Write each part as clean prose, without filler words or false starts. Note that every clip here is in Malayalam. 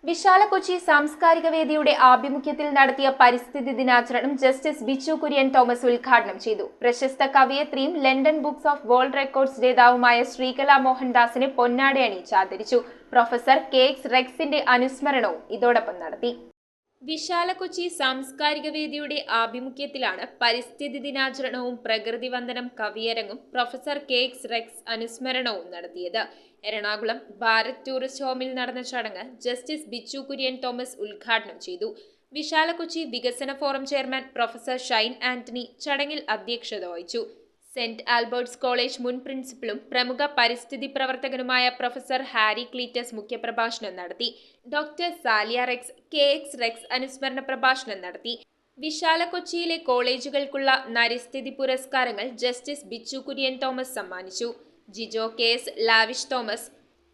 വിശാല കൊച്ചി സാംസ്കാരിക വേദിയുടെ ആഭിമുഖ്യത്തിൽ നടത്തിയ പരിസ്ഥിതി ദിനാചരണം ജസ്റ്റിസ് ബിച്ചു കുര്യൻ തോമസ് ഉദ്ഘാടനം ചെയ്തു. പ്രശസ്ത കവയിത്രിയും London books of world records ജേതാവുമായ ശ്രീകല മോഹൻദാസിനെ പൊന്നാട അണിയിച്ച് ആദരിച്ചു. പ്രൊഫസർ കെ.എക്സ് റെക്സിന്റെ അനുസ്മരണവും ഇതോടൊപ്പം നടത്തി. വിശാല കൊച്ചി സാംസ്കാരിക വേദിയുടെ ആഭിമുഖ്യത്തിലാണ് പരിസ്ഥിതി ദിനാചരണവും പ്രകൃതി വന്ദനം കവിയരങ്ങും പ്രൊഫസർ കെ.എക്സ് റെക്സ് അനുസ്മരണവും നടത്തിയത്. എറണാകുളം ഭാരത് ടൂറിസ്റ്റ് ഹോമിൽ നടന്ന ചടങ്ങ് ജസ്റ്റിസ് ബിച്ചു കുര്യൻ തോമസ് ഉദ്ഘാടനം ചെയ്തു. വിശാല കൊച്ചി വികസന forum chairman professor Shine Antony ചടങ്ങിൽ അധ്യക്ഷത വഹിച്ചു. സെന്റ് ആൽബർട്ട്സ് കോളേജ് മുൻ പ്രിൻസിപ്പലും പ്രമുഖ പരിസ്ഥിതി പ്രവർത്തകനുമായ പ്രൊഫസർ ഹാരി ക്ലീറ്റസ് മുഖ്യപ്രഭാഷണം നടത്തി. ഡോക്ടർ സാലിയ റെക്സ് കെ.എക്സ് റെക്സ് അനുസ്മരണ പ്രഭാഷണം നടത്തി. വിശാല കൊച്ചിയിലെ കോളേജുകൾക്കുള്ള നരിസ്ഥിതി പുരസ്കാരങ്ങൾ ജസ്റ്റിസ് ബിച്ചു കുര്യൻ തോമസ് സമ്മാനിച്ചു. Jijo KS lavish Thomas,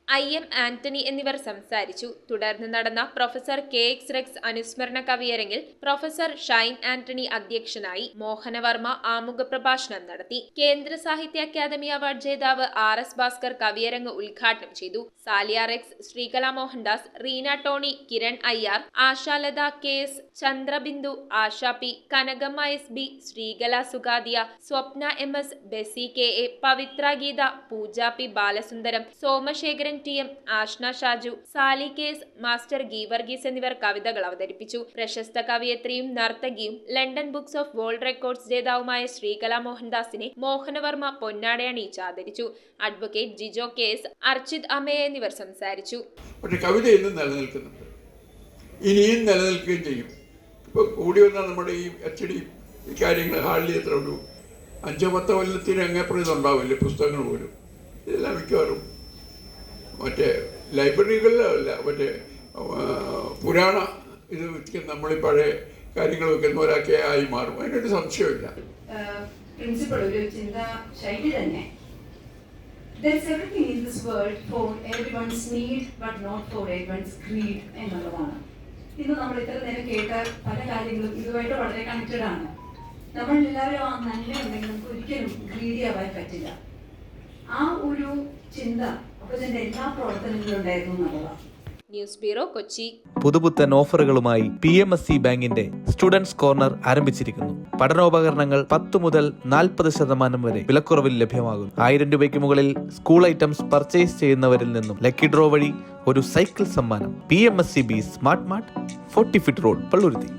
I.M. Antony എന്നിവർ സംസാരിച്ചു. തുടർന്ന് നടന്ന പ്രൊഫസർ കെ.എക്സ് റെക്സ് അനുസ്മരണ കവിയരങ്ങിൽ പ്രൊഫസർ ഷൈൻ ആന്റണി അധ്യക്ഷനായി. മോഹനവർമ്മ ആമുഖ പ്രഭാഷണം നടത്തി. കേന്ദ്ര സാഹിത്യ അക്കാദമി അവാർഡ് ജേതാവ് R.S. ഭാസ്കർ കവിയരങ്ങ് ഉദ്ഘാടനം ചെയ്തു. Saliya Rex, Sreekala Mohandas, Reena Tony, Kiran Ayyar, Ashalatha KS, Chandrabindu, Asha P, Kanakamma S.B, Sreekala Sugadiya, Swapna M.S, Bessy K.A, Pavithra Geetha, Pooja P Balasundaram, Somasekharan T.M, Ashna Shaju, Sali K.S, master Geevarghese എന്നിവർ കവിതകൾ അവതരിപ്പിച്ചു. പ്രശസ്ത കവയിത്രിയും നർത്തകിയും London books of world records ജേതാവുമായ ശ്രീകല മോഹൻദാസിനെ മോഹനവർമ്മ പൊന്നാട അണിയിച്ച് ആദരിച്ചു. അഡ്വക്കേറ്റ് ജിജോ K.S, അർച്ചിത് അമയ എന്നിവർ സംസാരിച്ചു. പക്ഷെ കവിത ഇന്നും നിലനിൽക്കുന്നുണ്ട്, ഇനിയും നിലനിൽക്കുകയും ചെയ്യും. ഇപ്പോൾ കൂടി വന്നാൽ നമ്മുടെ ഈ അച്ചടി ഈ കാര്യങ്ങൾ ഹാളിൽ എത്ര ഒരു 5-10 കൊല്ലത്തിന് അങ്ങേപ്പുറം ഇതുണ്ടാവില്ലേ, പുസ്തകങ്ങൾ പോലും. ഇതെല്ലാം മിക്കവാറും മറ്റേ ലൈബ്രറികളിലല്ല, മറ്റേ പുരാണ ഇത് വെക്കുന്ന നമ്മളീ പഴയ കാര്യങ്ങൾ വെക്കുന്നവരൊക്കെ ആയി മാറും. അതിനൊരു സംശയമില്ല. പ്രിൻസിപ്പൾ ഒരു ചിന്താ ശൈലി തന്നെ. There's everything in this world for everyone's need but not for everyone's greed എന്നുള്ളതാണ്. ഇന്ന് നമ്മൾ ഇത്ര നേരം കേട്ട പല കാര്യങ്ങളും ഇതുമായിട്ട് വളരെ കണക്റ്റഡ് ആണ്. നമ്മളെല്ലാവരും ആ നന്മയുണ്ടെങ്കിൽ നമുക്ക് ഒരിക്കലും ഗ്രീഡി ആവാൻ പറ്റില്ല. ആ ഒരു ചിന്ത അപ്പച്ചൻ്റെ എല്ലാ പ്രവർത്തനങ്ങളിലും ഉണ്ടായിരുന്നു എന്നുള്ളതാണ്. News bureau, Kochi. പുതുപുത്തൻ ഓഫറുകളുമായി PMSC ബാങ്കിന്റെ സ്റ്റുഡൻസ് കോർണർ ആരംഭിച്ചിരിക്കുന്നു. പഠനോപകരണങ്ങൾ 10 മുതൽ 40% വരെ വിലക്കുറവിൽ ലഭ്യമാകുന്നു. 1000 രൂപയ്ക്ക് മുകളിൽ സ്കൂൾ ഐറ്റംസ് പർച്ചേസ് ചെയ്യുന്നവരിൽ നിന്നും ലക്കി ഡ്രോ വഴി ഒരു സൈക്കിൾ സമ്മാനം. PMSC B smart mart, 40 feet road, Palluruthy.